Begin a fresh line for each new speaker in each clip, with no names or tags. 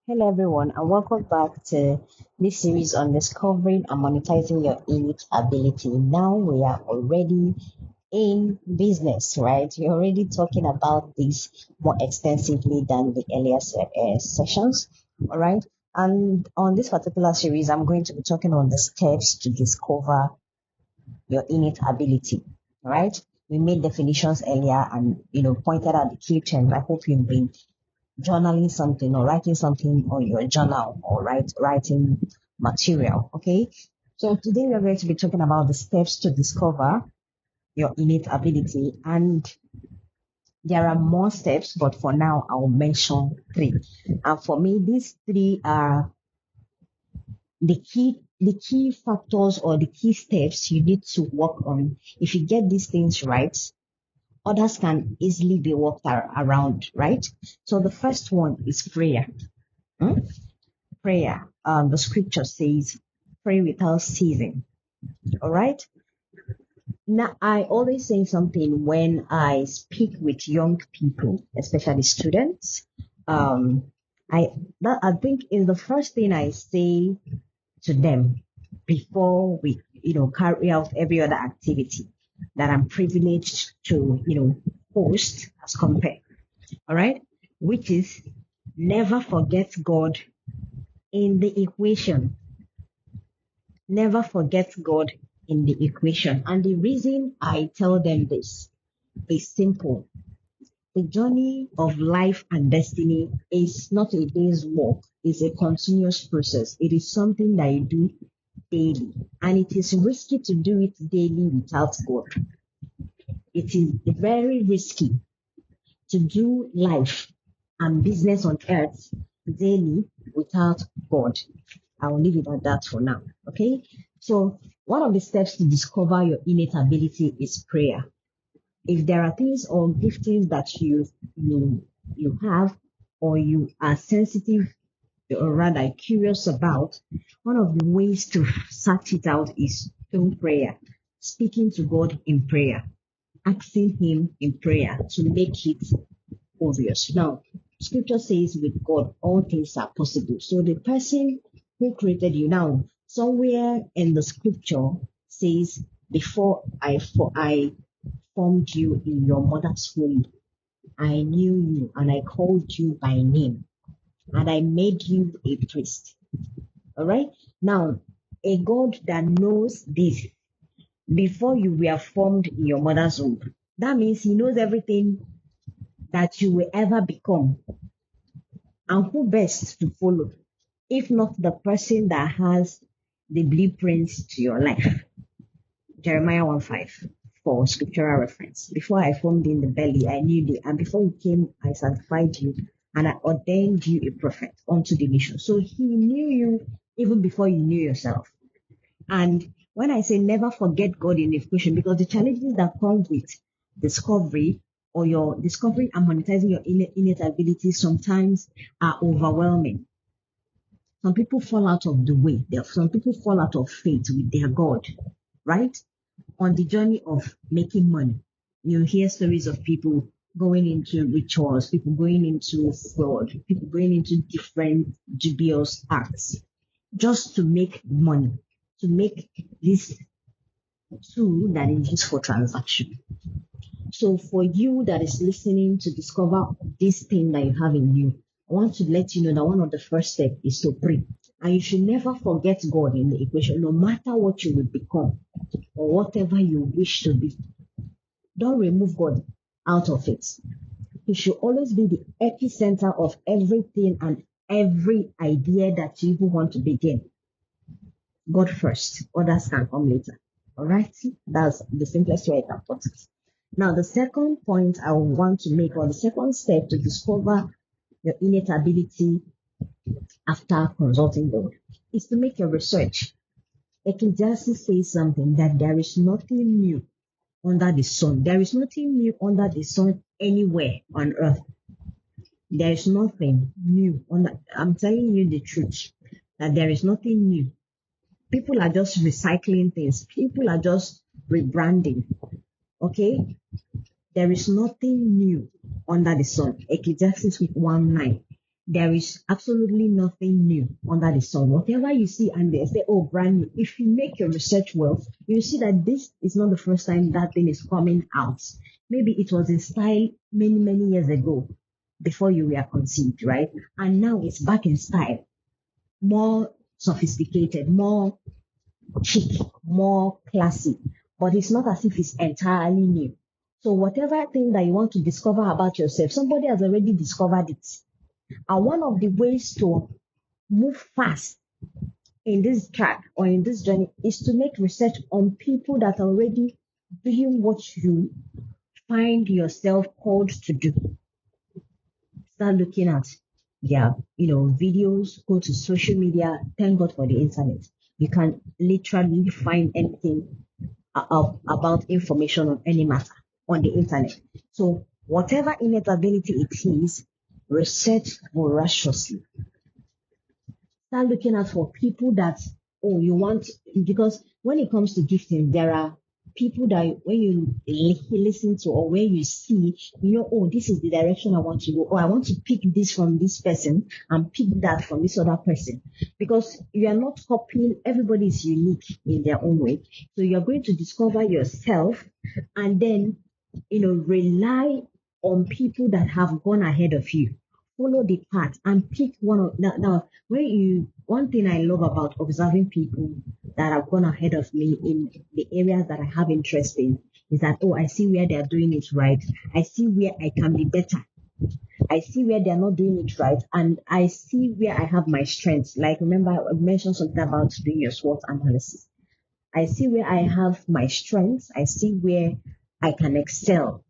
Hello, everyone, and welcome back to this series on discovering and monetizing your innate ability. Now we are already in business, right? We're already talking about this more extensively than the earlier sessions, all right? And on this particular series, I'm going to be talking on the steps to discover your innate ability, all right? We made definitions earlier and pointed out the key terms. I hope you've been journaling something or writing something on your journal or writing material. Okay. So today we are going to be talking about the steps to discover your innate ability. And there are more steps, but for now I'll mention three. And for me, these three are the key factors or the key steps you need to work on. If you get these things right, others can easily be worked around, right? So the first one is prayer. Hmm? Prayer. The scripture says, pray without ceasing. All right. Now, I always say something when I speak with young people, especially students. Um, I think is the first thing I say to them before we, carry out every other activity that I'm privileged to, host as compared. All right. Which is never forget God in the equation. Never forget God in the equation. And the reason I tell them this is simple. The journey of life and destiny is not a day's work, it's a continuous process. It is something that you do daily. And it is risky to do it daily without God. It is very risky to do life and business on earth daily without God. I will leave it at that for now. Okay. So one of the steps to discover your innate ability is prayer. If there are things or giftings that you have or you are sensitive or rather curious about, one of the ways to search it out is through prayer, speaking to God in prayer, asking Him in prayer to make it obvious. Now, scripture says with God, all things are possible. So the person who created you now, somewhere in the scripture says, before I formed you in your mother's womb, I knew you and I called you by name and I made you a priest. All right. Now, a God that knows this before you were formed in your mother's womb, that means He knows everything that you will ever become. And who best to follow if not the person that has the blueprints to your life? Jeremiah 1:5 for scriptural reference. Before I formed in the belly, I knew thee, and before you came, I sanctified you, and I ordained you a prophet unto the nation. So He knew you even before you knew yourself. And when I say never forget God in the equation, because the challenges that come with discovery or your discovering and monetizing your innate abilities sometimes are overwhelming. Some people fall out of the way. Some people fall out of faith with their God, right? On the journey of making money. You hear stories of people going into rituals, people going into fraud, people going into different dubious acts just to make money, to make this tool that is used for transaction. So for you that is listening to discover this thing that you have in you, I want to let you know that one of the first steps is to pray. And you should never forget God in the equation, no matter what you will become or whatever you wish to be. Don't remove God out of it. He should always be the epicenter of everything and every idea that you want to begin. God first, others can come later. All right? That's the simplest way I can put it. Now, the second point I want to make, or the second step to discover your innate ability after consulting God, is to make your research. Ecclesiastes says something that there is nothing new under the sun. There is nothing new under the sun anywhere on earth. There is nothing new. I'm telling you the truth, that there is nothing new. People are just recycling things. People are just rebranding. Okay? There is nothing new under the sun. Ecclesiastes 1:9. There is absolutely nothing new under the sun. Whatever you see and they say, oh, brand new. If you make your research well, you see that this is not the first time that thing is coming out. Maybe it was in style many, many years ago before you were conceived, right? And now it's back in style, more sophisticated, more chic, more classy. But it's not as if it's entirely new. So whatever thing that you want to discover about yourself, somebody has already discovered it. And one of the ways to move fast in this track or in this journey is to make research on people that are already doing what you find yourself called to do. Start looking at their, videos, go to social media. Thank God for the internet. You can literally find anything about information on any matter on the internet. So whatever innate ability it is, research voraciously. Start looking out for people that, oh, you want, because when it comes to gifting, there are people that when you listen to or when you see, oh, this is the direction I want to go, or I want to pick this from this person and pick that from this other person. Because you are not copying, everybody is unique in their own way. So you're going to discover yourself and then, rely on people that have gone ahead of you. Follow the path and pick one of now one thing I love about observing people that have gone ahead of me in the areas that I have interest in is that, oh, I see where they're doing it right. I see where I can be better. I see where they're not doing it right, and I see where I have my strengths. Like, remember I mentioned something about doing your SWOT analysis. I see where I have my strengths. I see where I can excel.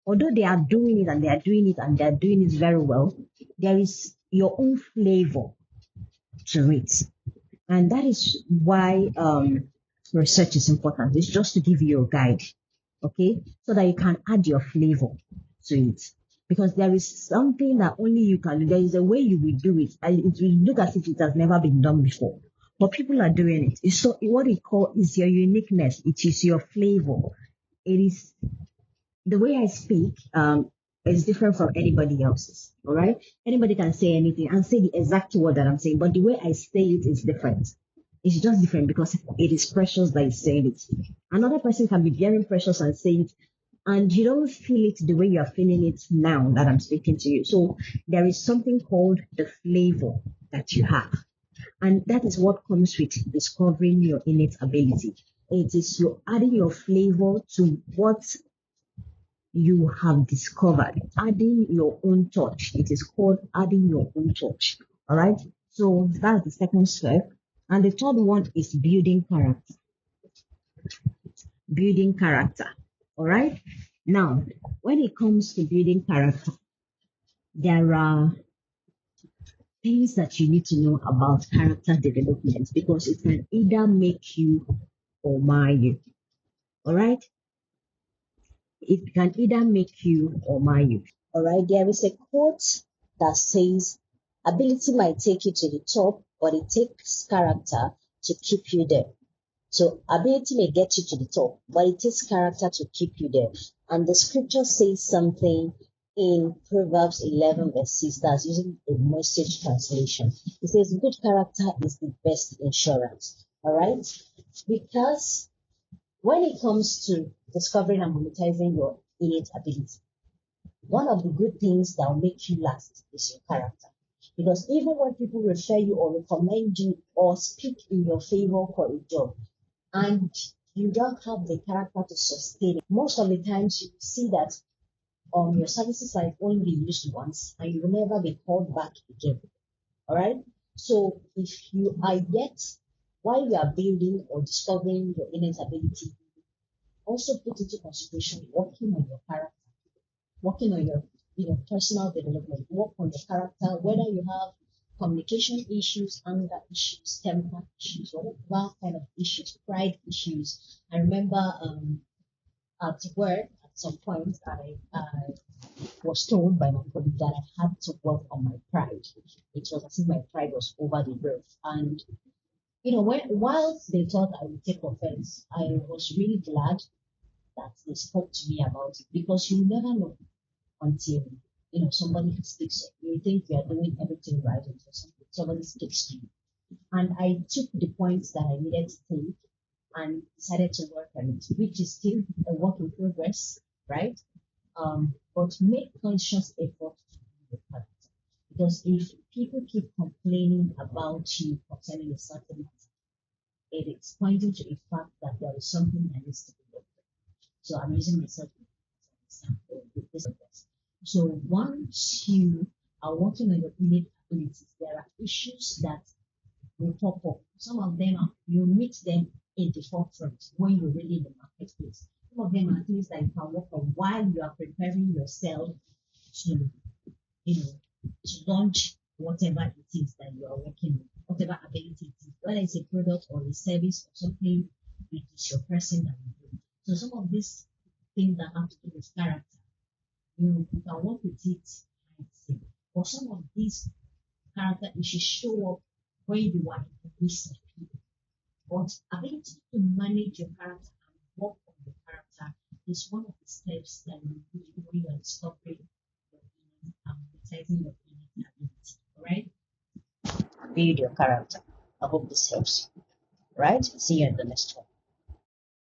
Although they are doing it and they are doing it and they are doing it very well, there is your own flavor to it. And that is why research is important. It's just to give you a guide, okay? So that you can add your flavor to it. Because there is something that only you can do. There is a way you will do it. And it will look as if it has never been done before. But people are doing it. It's so what we call is your uniqueness. It is your flavor. It is the way I speak is different from anybody else's. All right. Anybody can say anything and say the exact word that I'm saying, but the way I say it is different. It's just different because it is Precious that is saying it. Another person can be very Precious and say it, and you don't feel it the way you are feeling it now that I'm speaking to you. So there is something called the flavor that you have. And that is what comes with discovering your innate ability. It is you adding your flavor to what you have discovered, adding your own touch. It is called adding your own touch. All right. So that's the second step. And the third one is building character. Building character. All right. Now, when it comes to building character, there are things that you need to know about character development because it can either make you or mar you. All right. It can either make you or mar you. All right, there is a quote that says, ability might take you to the top, but it takes character to keep you there. So ability may get you to the top, but it takes character to keep you there. And the scripture says something in Proverbs 11 verse 6 that's using a Message translation. It says, good character is the best insurance. All right, because when it comes to discovering and monetizing your innate ability, one of the good things that will make you last is your character. Because even when people refer you or recommend you or speak in your favor for a job, and you don't have the character to sustain it, most of the times you see that your services are only used once and you will never be called back again. All right? So if you are yet, while you are building or discovering your innate ability, also put into consideration working on your character, working on your personal development, work on your character, whether you have communication issues, anger issues, temper issues, whatever kind of issues, pride issues. I remember at work at some point I was told by my colleague that I had to work on my pride. It was as if my pride was over the roof. And whilst they thought I would take offense, I was really glad that they spoke to me about it because you never know until Somebody speaks, you think you are doing everything right until somebody speaks to you. And I took the points that I needed to take and decided to work on it, which is still a work in progress, right? But make conscious effort to do your part. Because if people keep complaining about you concerning a certain matter, it is pointing to the fact that there is something that needs to be worked on. So I'm using myself as an example with this progress. So once you are working on your innate abilities, there are issues that will pop up. Some of them you meet them in the forefront when you're really in the marketplace. Some of them are things that you can work on while you are preparing yourself to, you know, to launch whatever it is that you are working on, whatever ability it is, whether it's a product or a service or something it is your person that you do. So some of these things that have to do with character, you can work with it, I'd say. But some of these character issues show up when you are in the midst of people. But ability to manage your character and work on your character is one of the steps that you do when you are discovering your innate and monetizing your innate ability. All right? Build your character. I hope this helps you. Right? See you in the next one.